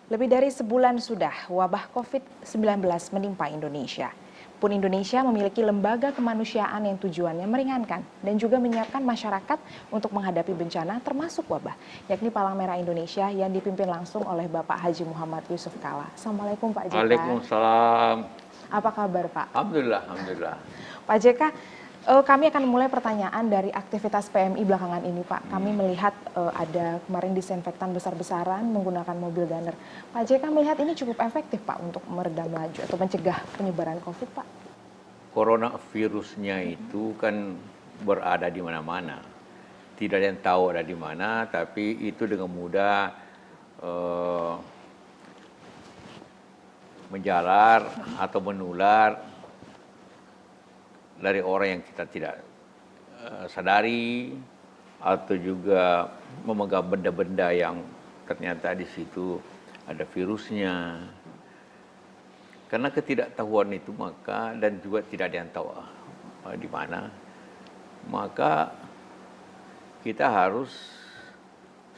Lebih dari sebulan sudah wabah COVID-19 menimpa Indonesia. Pun Indonesia memiliki lembaga kemanusiaan yang tujuannya meringankan dan juga menyiapkan masyarakat untuk menghadapi bencana termasuk wabah, yakni Palang Merah Indonesia yang dipimpin langsung oleh Bapak Haji Muhammad Yusuf Kalla. Assalamualaikum Pak JK. Waalaikumsalam. Apa kabar Pak? Alhamdulillah, alhamdulillah. Pak JK, kami akan mulai pertanyaan dari aktivitas PMI belakangan ini Pak. Kami melihat ada kemarin disinfektan besar-besaran menggunakan mobil gunner. Pak JK melihat ini cukup efektif Pak untuk meredam laju atau mencegah penyebaran COVID Pak? Coronavirusnya itu kan berada di mana-mana. Tidak ada yang tahu ada di mana, tapi itu dengan mudah menjalar atau menular dari orang yang kita tidak sadari, atau juga memegang benda-benda yang ternyata di situ ada virusnya. Karena ketidaktahuan itu maka, dan juga tidak ada yang tahu di mana, maka kita harus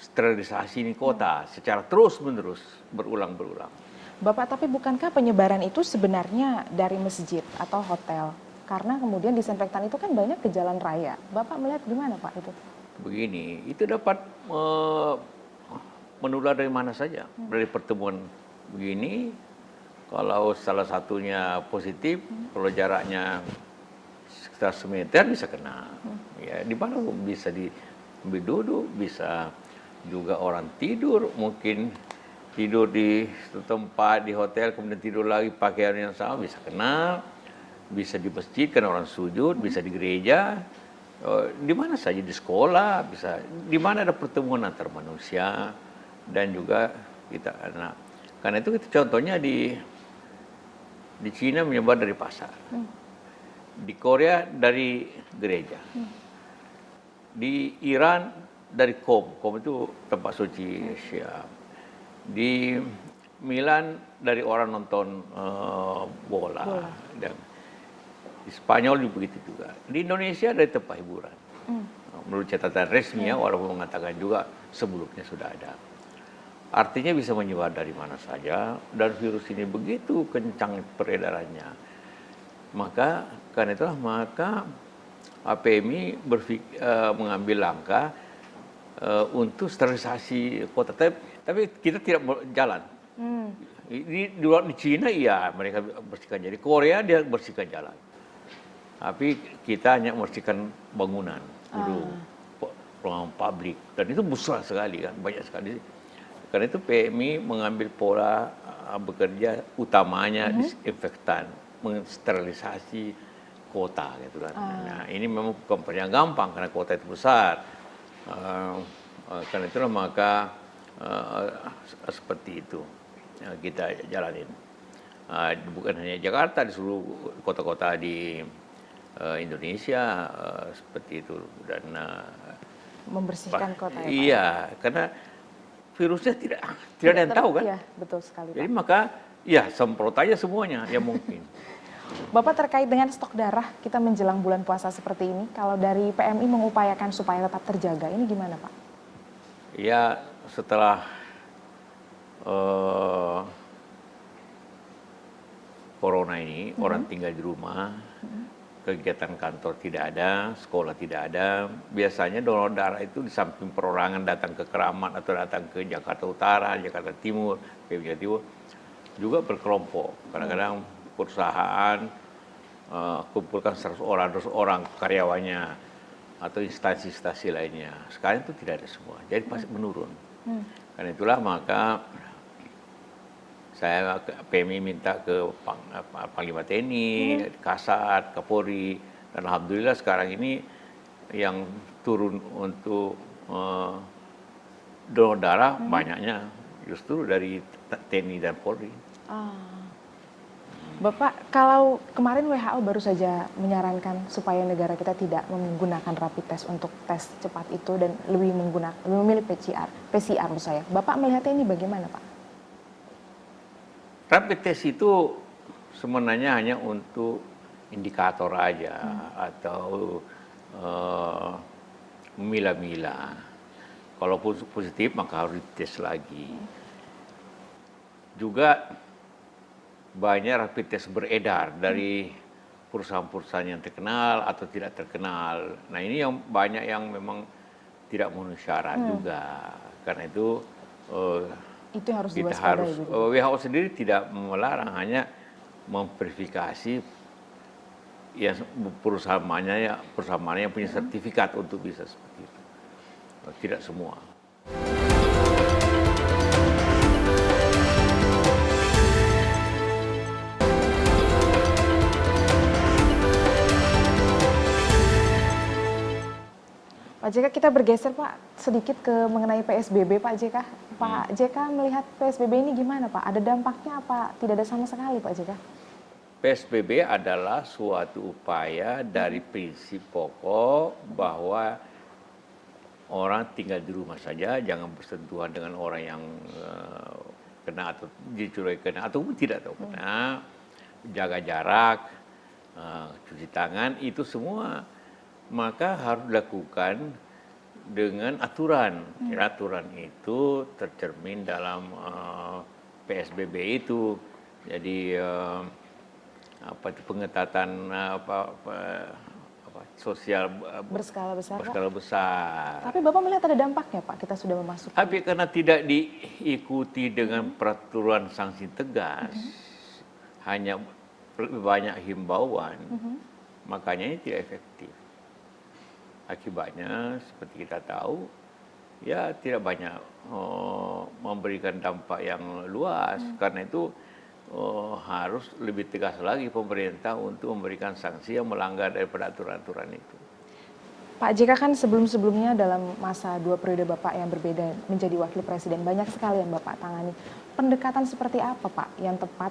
sterilisasi ini kota secara terus-menerus, berulang-berulang. Bapak, tapi bukankah penyebaran itu sebenarnya dari masjid atau hotel? Karena kemudian disinfektan itu kan banyak ke jalan raya. Bapak melihat gimana Pak itu? Begini, itu dapat menular dari mana saja. Dari pertemuan begini, kalau salah satunya positif, kalau jaraknya sekitar semeter bisa kena. Ya, di mana bisa sambil duduk, bisa juga orang tidur, mungkin tidur di tempat di hotel, kemudian tidur lagi pakaian yang sama bisa kena. Bisa di masjid kan orang sujud, bisa di gereja, di mana saja, di sekolah, bisa di mana ada pertemuan antar manusia dan juga kita anak. Karena itu contohnya di Cina menyebar dari pasar, di Korea dari gereja, di Iran dari Qom itu tempat suci Syiah, di Milan dari orang nonton bola. Dan di Spanyol juga begitu juga. Di Indonesia dari tempat hiburan. Menurut catatan resmi ya, walaupun mengatakan juga sebelumnya sudah ada. Artinya bisa menyebar dari mana saja, dan virus ini begitu kencang peredarannya. Maka karena itulah maka PMI mengambil langkah untuk sterilisasi kota. Tapi kita tidak jalan. Di Cina iya mereka bersihkan, jadi Korea dia bersihkan jalan. Tapi kita hanya membersihkan bangunan, ruang publik, dan itu besar sekali kan, banyak sekali. Karena itu PMI mengambil pola bekerja utamanya disinfektan, mensterilisasi kota gitu kan. Nah, ini memang bukan yang gampang karena kota itu besar. Karena itulah maka seperti itu kita jalanin. Bukan hanya Jakarta, di seluruh kota-kota di Indonesia seperti itu, dan membersihkan kota ya Pak? Iya, karena virusnya tidak ada yang tahu kan? Iya, betul sekali Pak. Jadi maka ya semprot aja semuanya yang mungkin. Bapak, terkait dengan stok darah kita menjelang bulan puasa seperti ini, kalau dari PMI mengupayakan supaya tetap terjaga, ini gimana Pak? Ya, setelah corona ini, orang tinggal di rumah, kegiatan kantor tidak ada, sekolah tidak ada. Biasanya donor darah itu di samping perorangan datang ke Keramat atau datang ke Jakarta Utara, Jakarta Timur, Jakarta Timur, juga berkelompok. Kadang-kadang perusahaan kumpulkan 100 orang karyawannya atau instansi-instansi lainnya. Sekarang itu tidak ada semua, jadi pasti menurun. Karena itulah maka saya PMI minta ke Panglima TNI, Kasat, Kapolri, dan alhamdulillah sekarang ini yang turun untuk donor darah banyaknya justru dari TNI dan Polri. Bapak, kalau kemarin WHO baru saja menyarankan supaya negara kita tidak menggunakan rapid test untuk tes cepat itu dan lebih memilih PCR menurut saya. Bapak melihatnya ini bagaimana Pak? Rapid test itu sebenarnya hanya untuk indikator aja atau memilah-milah. Kalau positif maka harus dites lagi. juga banyak rapid test beredar dari perusahaan-perusahaan yang terkenal atau tidak terkenal. Nah ini yang banyak yang memang tidak memenuhi syarat juga. Karena itu Itu yang harus kita diwaspadai harus, gitu. WHO sendiri tidak melarang, hanya memverifikasi yang perusahaan mana yang punya sertifikat untuk bisa seperti itu. Tidak semua. Pak JK, kita bergeser Pak sedikit ke mengenai PSBB Pak JK. Pak JK melihat PSBB ini gimana Pak? Ada dampaknya apa tidak ada sama sekali Pak JK? PSBB adalah suatu upaya dari prinsip pokok bahwa orang tinggal di rumah saja, jangan bersentuhan dengan orang yang kena atau dicurigai kena ataupun tidak tahu kena, jaga jarak, cuci tangan, itu semua maka harus dilakukan dengan aturan. Aturan itu tercermin dalam PSBB itu. Jadi pengetatan sosial Berskala besar Pak. berskala besar. Tapi Bapak melihat ada dampaknya Pak, kita sudah memasuki. Tapi karena tidak diikuti dengan peraturan sanksi tegas, hanya lebih banyak himbauan, makanya ini tidak efektif. Akibatnya seperti kita tahu, ya tidak banyak memberikan dampak yang luas. Karena itu harus lebih tegas lagi pemerintah untuk memberikan sanksi yang melanggar daripada aturan-aturan itu. Pak JK kan sebelum-sebelumnya dalam masa 2 periode Bapak yang berbeda menjadi wakil presiden, banyak sekali yang Bapak tangani. Pendekatan seperti apa Pak yang tepat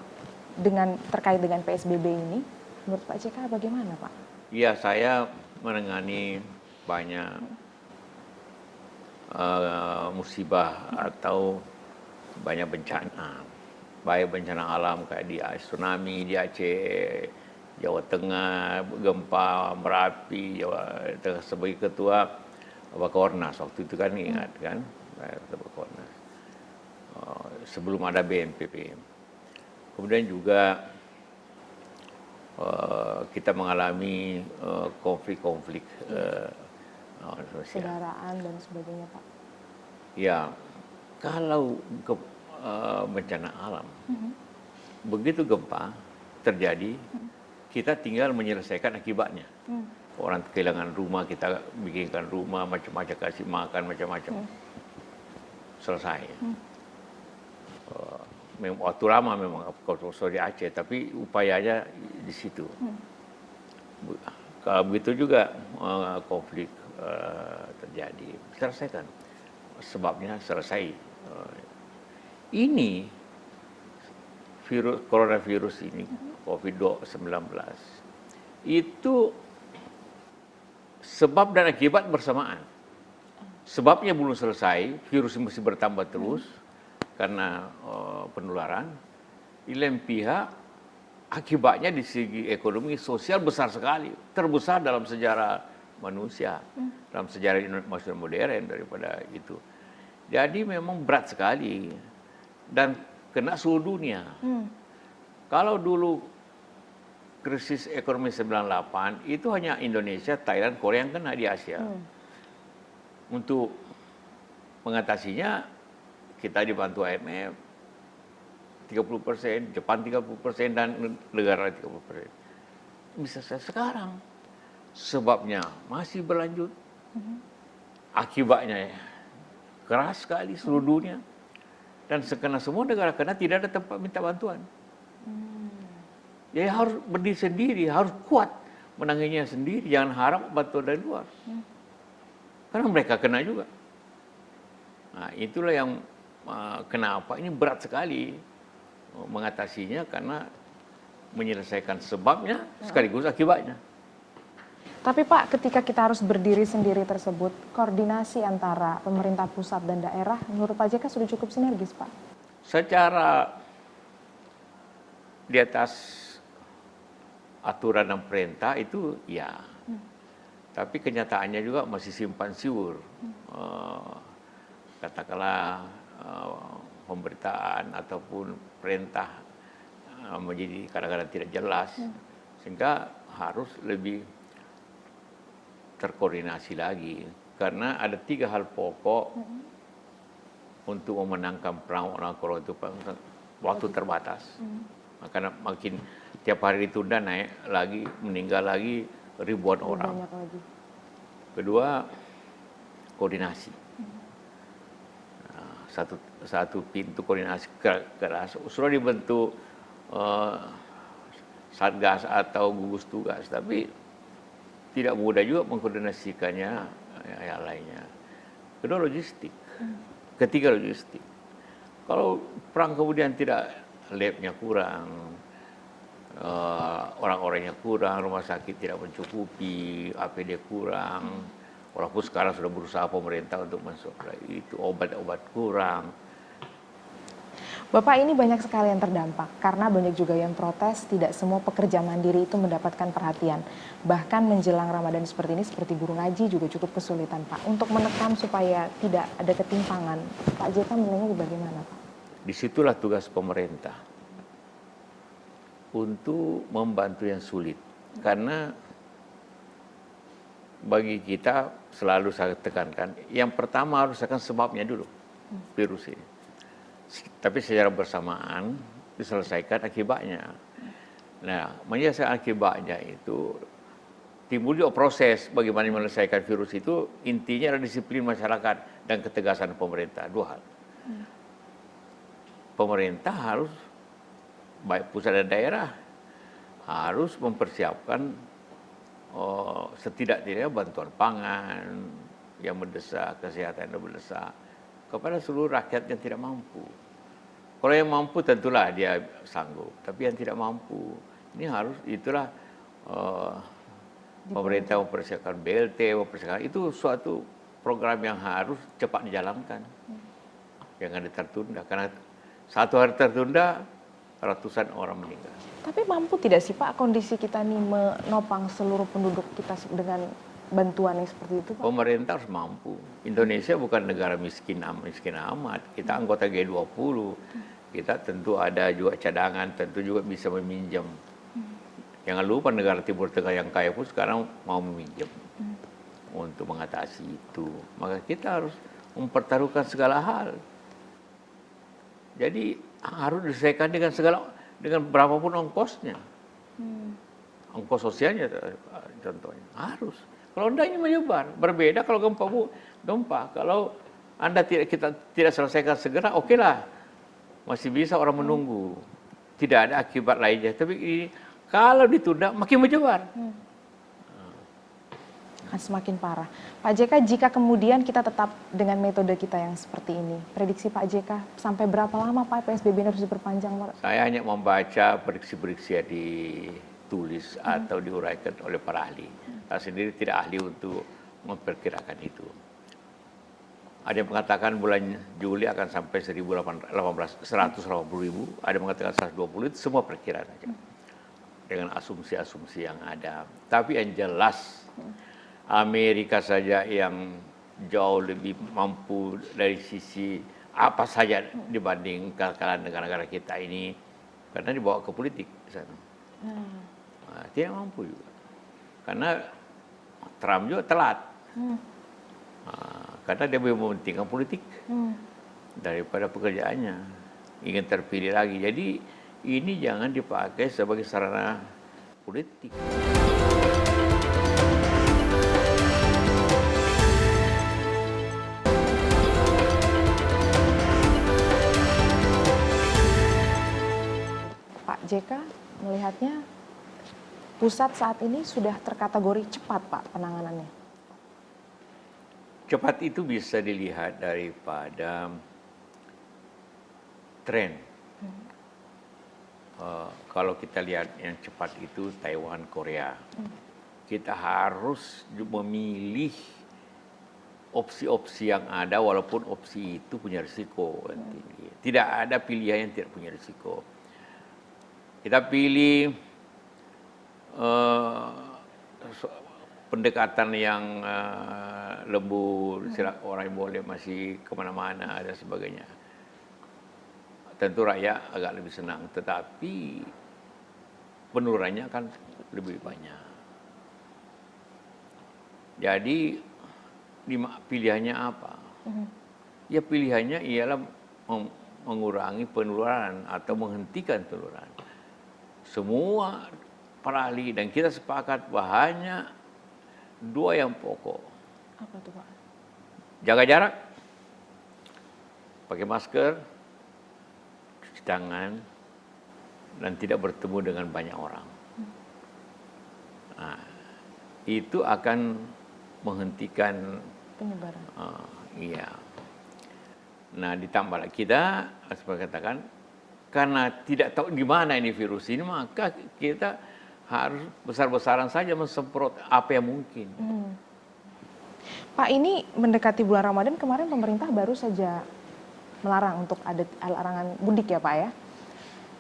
terkait dengan PSBB ini? Menurut Pak JK bagaimana Pak? Ya, saya menangani banyak musibah atau banyak bencana. Baik bencana alam kayak di tsunami di Aceh, Jawa Tengah, gempa Merapi, Jawa Tengah, sebagai ketua Bakornas waktu itu kan, ingat kan, ketua Bakornas. Sebelum ada BNPB. Kemudian juga kita mengalami konflik-konflik sosial. Saudaraan dan sebagainya Pak. Ya, kalau bencana alam, begitu gempa terjadi, kita tinggal menyelesaikan akibatnya. Orang kehilangan rumah, kita bikinkan rumah, macam-macam, kasih makan, macam-macam. Selesai. Waktu lama memang kalau di Aceh, tapi upayanya di situ. Kalau begitu juga konflik terjadi, selesaikan. Sebabnya selesai. Ini coronavirus ini, COVID-19, itu sebab dan akibat bersamaan. Sebabnya belum selesai, virus masih bertambah terus karena penularan. Di lain pihak, akibatnya di segi ekonomi sosial besar sekali, terbesar dalam sejarah manusia, dalam sejarah manusia modern daripada itu. Jadi memang berat sekali dan kena seluruh dunia. Kalau dulu krisis ekonomi 98 itu hanya Indonesia, Thailand, Korea yang kena di Asia. Untuk mengatasinya kita dibantu IMF 30%, Jepang 30%, dan negara 30%. Bisa saya sekarang. Sebabnya masih berlanjut. Akibatnya keras sekali seluruh dunia. Dan sekena semua negara kena tidak ada tempat minta bantuan. Jadi harus berdiri sendiri, harus kuat menanganinya sendiri. Jangan harap bantuan dari luar. Karena mereka kena juga. Nah, itulah yang kenapa ini berat sekali mengatasinya, karena menyelesaikan sebabnya sekaligus akibatnya. Tapi Pak, ketika kita harus berdiri sendiri tersebut, koordinasi antara pemerintah pusat dan daerah, menurut Pak JK sudah cukup sinergis Pak? Secara di atas aturan dan perintah itu ya. Tapi kenyataannya juga masih simpang siur. Katakanlah pemberitaan ataupun perintah menjadi kadang-kadang tidak jelas, sehingga harus lebih terkoordinasi lagi. Karena ada 3 hal pokok untuk memenangkan perang orang corona itu, waktu terbatas. Karena makin tiap hari ditunda naik lagi, meninggal lagi ribuan orang. Banyak lagi. Kedua, koordinasi. Satu pintu koordinasi keras. Sudah dibentuk satgas atau gugus tugas, tapi tidak mudah juga mengkoordinasikannya yang lainnya. Kedua, logistik. Ketiga, logistik. Kalau perang kemudian tidak, labnya kurang, orang-orangnya kurang, rumah sakit tidak mencukupi, APD kurang, walaupun sekarang sudah berusaha pemerintah untuk mensuplai itu, obat-obat kurang. Bapak, ini banyak sekali yang terdampak karena banyak juga yang protes tidak semua pekerja mandiri itu mendapatkan perhatian. Bahkan menjelang Ramadan seperti ini, seperti guru ngaji juga cukup kesulitan, Pak, untuk menekan supaya tidak ada ketimpangan. Pak JK menilainya bagaimana, Pak? Disitulah tugas pemerintah untuk membantu yang sulit. Karena bagi kita selalu saya tekankan, yang pertama harus akan sebabnya dulu, virus ini. Tapi secara bersamaan diselesaikan akibatnya. Nah, menyelesaikan akibatnya itu timbul juga proses bagaimana menyelesaikan virus itu, intinya adalah disiplin masyarakat dan ketegasan pemerintah. 2 hal. Pemerintah harus, baik pusat dan daerah, harus mempersiapkan setidak-tidaknya bantuan pangan yang mendesak, kesehatan yang mendesak kepada seluruh rakyat yang tidak mampu. Kalau yang mampu tentulah dia sanggup, tapi yang tidak mampu, ini harus, itulah pemerintah mempersiapkan BLT, mempersiapkan, itu suatu program yang harus cepat dijalankan. Jangan tertunda, karena 1 hari tertunda, ratusan orang meninggal. Tapi mampu tidak sih, Pak, kondisi kita ini menopang seluruh penduduk kita dengan bantuan yang seperti itu, Pak? Pemerintah harus mampu. Indonesia bukan negara miskin amat. Kita anggota G20. Kita tentu ada juga cadangan, tentu juga bisa meminjam. Jangan lupa negara Timur Tengah yang kaya pun sekarang mau meminjam untuk mengatasi itu. Maka kita harus mempertaruhkan segala hal. Jadi harus diselesaikan dengan berapapun ongkosnya. Ongkos sosialnya contohnya harus. Kalau enggak, ini menyebar. Berbeda kalau gempa. Kalau Anda kita tidak selesaikan segera, oke lah. Masih bisa orang menunggu. Tidak ada akibat lainnya. Tapi ini, kalau ditunda makin menyebar. Akan semakin parah. Pak JK, jika kemudian kita tetap dengan metode kita yang seperti ini, prediksi Pak JK sampai berapa lama Pak PSBB ini harus diperpanjang, Pak? Saya hanya membaca prediksi-prediksi yang ditulis atau diuraikan oleh para ahli. Saya sendiri tidak ahli untuk memperkirakan itu. Ada yang mengatakan bulan Juli akan sampai 180.000, ada yang mengatakan 120, itu semua perkiraan saja. Dengan asumsi-asumsi yang ada. Tapi yang jelas, Amerika saja yang jauh lebih mampu dari sisi apa saja dibanding negara-negara kita ini, karena dibawa ke politik di sana. Nah, tidak mampu juga. Karena Trump juga telat. Karena dia lebih mementingkan politik daripada pekerjaannya. Ingin terpilih lagi. Jadi ini jangan dipakai sebagai sarana politik. Pak JK melihatnya pusat saat ini sudah terkategori cepat, Pak, penanganannya. Cepat itu bisa dilihat daripada tren. Kalau kita lihat yang cepat itu Taiwan, Korea. Kita harus memilih opsi-opsi yang ada, walaupun opsi itu punya risiko yang tinggi. Tidak ada pilihan yang tidak punya risiko. Kita pilih pendekatan yang lembut, orang yang boleh masih kemana-mana dan sebagainya. tentu rakyat agak lebih senang, tetapi penurunannya akan lebih banyak. Jadi pilihannya apa? Ya pilihannya ialah mengurangi penularan atau menghentikan penularan. Semua para ahli dan kita sepakat bahwa dua yang pokok. Apa tuh Pak? Jaga jarak, pakai masker, cuci tangan, dan tidak bertemu dengan banyak orang. Nah, itu akan menghentikan Penyebaran. Iya. Nah, ditambah lagi kita harus katakan karena tidak tahu di mana ini virus ini, maka kita harus besar-besaran saja mensemprot apa yang mungkin. Pak, ini mendekati bulan Ramadan, kemarin pemerintah baru saja melarang untuk ada larangan mudik ya Pak ya.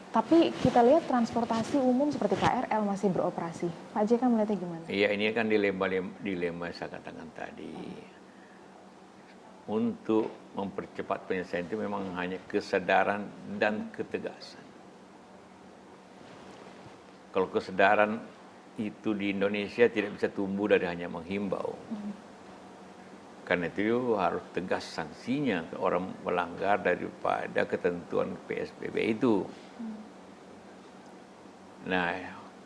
Tapi kita lihat transportasi umum seperti KRL masih beroperasi. Pak JK melihatnya gimana? Iya, ini kan dilema saya katakan tadi. Untuk mempercepat penyelesaian itu memang hanya kesadaran dan ketegasan. Kalau kesadaran itu di Indonesia tidak bisa tumbuh dari hanya menghimbau. Karena itu harus tegas sanksinya ke orang melanggar daripada ketentuan PSBB itu. Nah,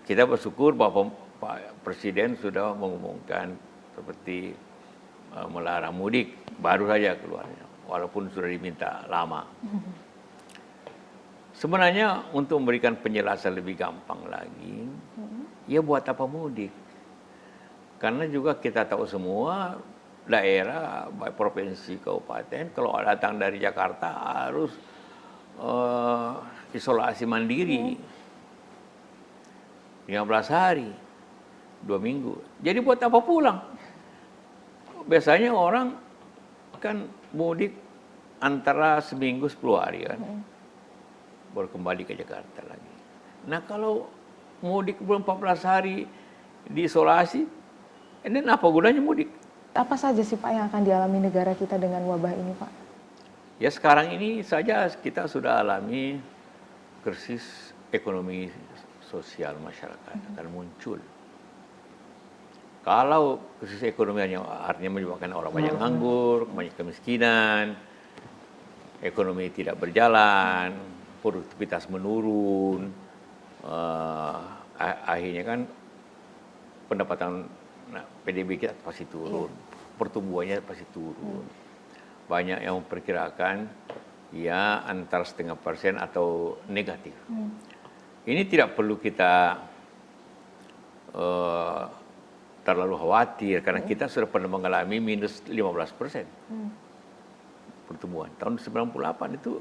kita bersyukur bahwa Pak Presiden sudah mengumumkan seperti melarang mudik, baru saja keluarnya, walaupun sudah diminta lama. Sebenarnya untuk memberikan penjelasan lebih gampang lagi, ya buat apa mudik? Karena juga kita tahu semua daerah, baik provinsi, kabupaten, kalau datang dari Jakarta harus isolasi mandiri 15 hari, 2 minggu. Jadi buat apa pulang? Biasanya orang kan mudik antara seminggu 10 hari kan, baru kembali ke Jakarta lagi. Nah kalau mudik belum 14 hari diisolasi, ini apa gunanya mudik? Apa saja sih Pak yang akan dialami negara kita dengan wabah ini Pak? Ya sekarang ini saja kita sudah alami krisis ekonomi sosial masyarakat akan muncul. Kalau krisis ekonomi artinya menyebabkan orang banyak nganggur, banyak kemiskinan, ekonomi tidak berjalan, produktivitas menurun, akhirnya kan pendapatan PDB kita pasti turun, pertumbuhannya pasti turun. Banyak yang memperkirakan ya antara 0,5% atau negatif. Ini tidak perlu kita terlalu khawatir karena kita sudah pernah mengalami minus 15% pertumbuhan. Tahun 98 itu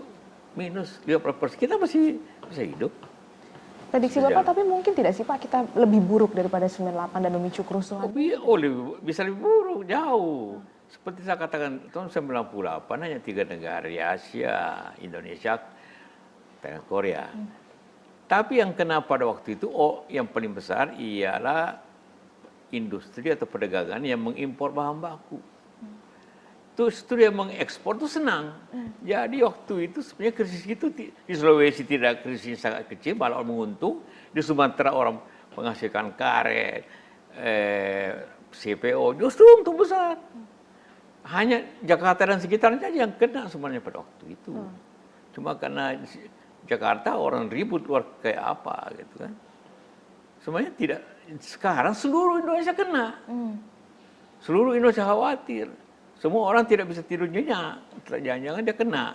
minus 15%. Kita masih bisa hidup. Prediksi Bapak tapi mungkin tidak sih Pak kita lebih buruk daripada 98 dan memicu kerusuhan? Bisa lebih buruk, jauh. Seperti saya katakan, tahun 98 hanya 3 negara di Asia, Indonesia, Tengah Korea. Tapi yang kena pada waktu itu, yang paling besar ialah industri atau perdagangan yang mengimpor bahan baku. Terus yang mengekspor itu senang. Jadi waktu itu sebenarnya krisis itu di Sulawesi tidak krisis sangat kecil, malah menguntung. Di Sumatera orang menghasilkan karet, CPO, justru untung besar. Hanya Jakarta dan sekitarnya yang kena sebenarnya pada waktu itu. Cuma karena Jakarta orang ribut luar kayak apa gitu kan. Sebenarnya tidak. Sekarang seluruh Indonesia kena. Seluruh Indonesia khawatir. Semua orang tidak bisa tidur nyenyak. Jangan-jangan dia kena.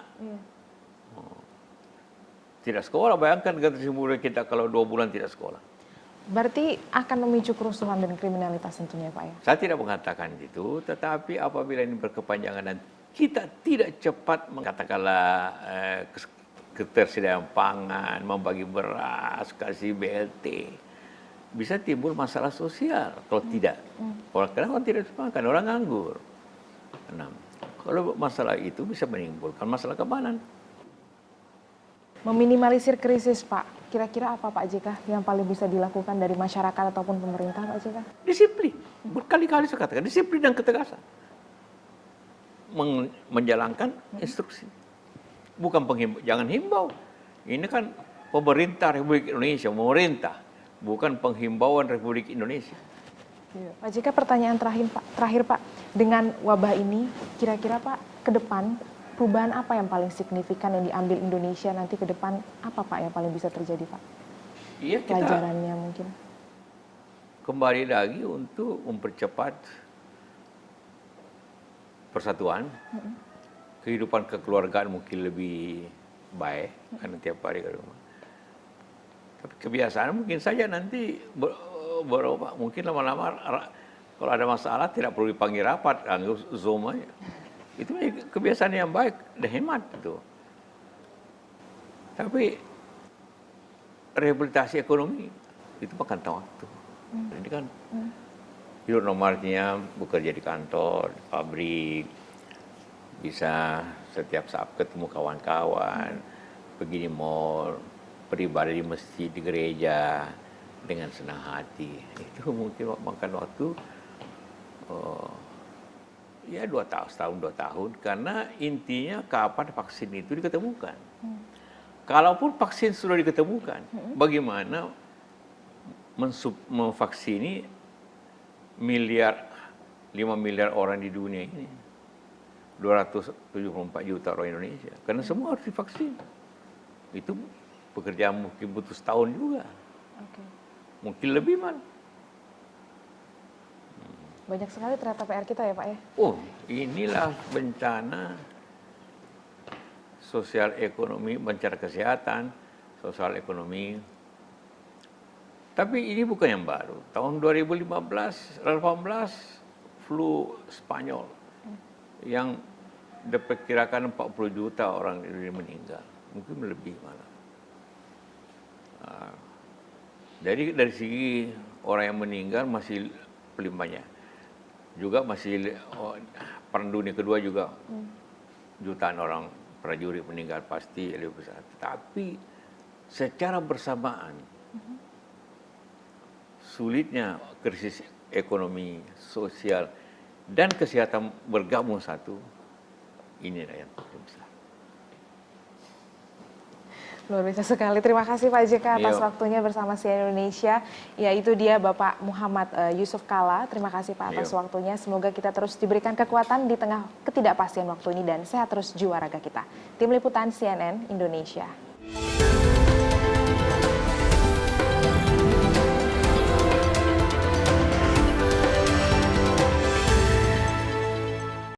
Tidak sekolah, bayangkan generasi muda kita kalau 2 bulan tidak sekolah. Berarti akan memicu kerusuhan dan kriminalitas tentunya Pak ya? Saya tidak mengatakan itu, tetapi apabila ini berkepanjangan dan kita tidak cepat mengatakanlah ketersediaan pangan, membagi beras, kasih BLT, bisa timbul masalah sosial kalau tidak. Orang tidak makan, orang nganggur. Nah, kalau masalah itu bisa menimbulkan masalah keamanan. Meminimalisir krisis Pak, kira-kira apa Pak JK yang paling bisa dilakukan dari masyarakat ataupun pemerintah Pak JK? Disiplin, berkali-kali saya katakan, disiplin dan ketegasan. Menjalankan instruksi. Bukan jangan himbau. Ini kan pemerintah Republik Indonesia, pemerintah, bukan penghimbauan Republik Indonesia. Pak JK, pertanyaan terakhir Pak, dengan wabah ini kira-kira Pak ke depan perubahan apa yang paling signifikan yang diambil Indonesia nanti ke depan, apa Pak yang paling bisa terjadi Pak? Iya, kita Pelajarannya mungkin. kembali lagi untuk mempercepat persatuan, kehidupan kekeluargaan mungkin lebih baik karena tiap hari ke rumah. Tapi kebiasaan mungkin saja nanti berubah. Mungkin lama-lama kalau ada masalah tidak perlu dipanggil rapat, anggap Zoom aja. Itu kebiasaan yang baik dan hemat itu. Tapi rehabilitasi ekonomi itu makan waktu. Ini kan hidup normalnya bekerja di kantor, di pabrik, bisa setiap saat ketemu kawan-kawan, pergi di mall, beribadah di masjid, di gereja dengan senang hati. Itu mungkin makan waktu ya 2 tahun, setahun 2 tahun, karena intinya kapan vaksin itu diketemukan. Kalaupun vaksin sudah diketemukan, bagaimana memvaksini 5 miliar orang di dunia ini, 274 juta orang Indonesia, karena semua harus divaksin. Itu pekerjaan mungkin butuh setahun juga, mungkin lebih malah. Banyak sekali ternyata PR kita ya Pak ya. Oh, inilah bencana sosial ekonomi, bencana kesehatan, sosial ekonomi. Tapi ini bukan yang baru. Tahun 2015, 2018 flu Spanyol yang diperkirakan 40 juta orang ini meninggal, mungkin lebih malah. Jadi dari segi orang yang meninggal masih paling banyak. Juga masih Perang Dunia Kedua juga jutaan orang prajurit meninggal pasti lebih besar. Tapi secara bersamaan sulitnya krisis ekonomi, sosial, dan kesehatan bergabung satu, inilah yang paling besar. Luar biasa sekali. Terima kasih Pak JK atas waktunya bersama CNN Indonesia. Ya, itu dia Bapak Muhammad Yusuf Kalla. Terima kasih Pak atas waktunya. Semoga kita terus diberikan kekuatan di tengah ketidakpastian waktu ini dan sehat terus jiwa raga kita. Tim Liputan CNN Indonesia.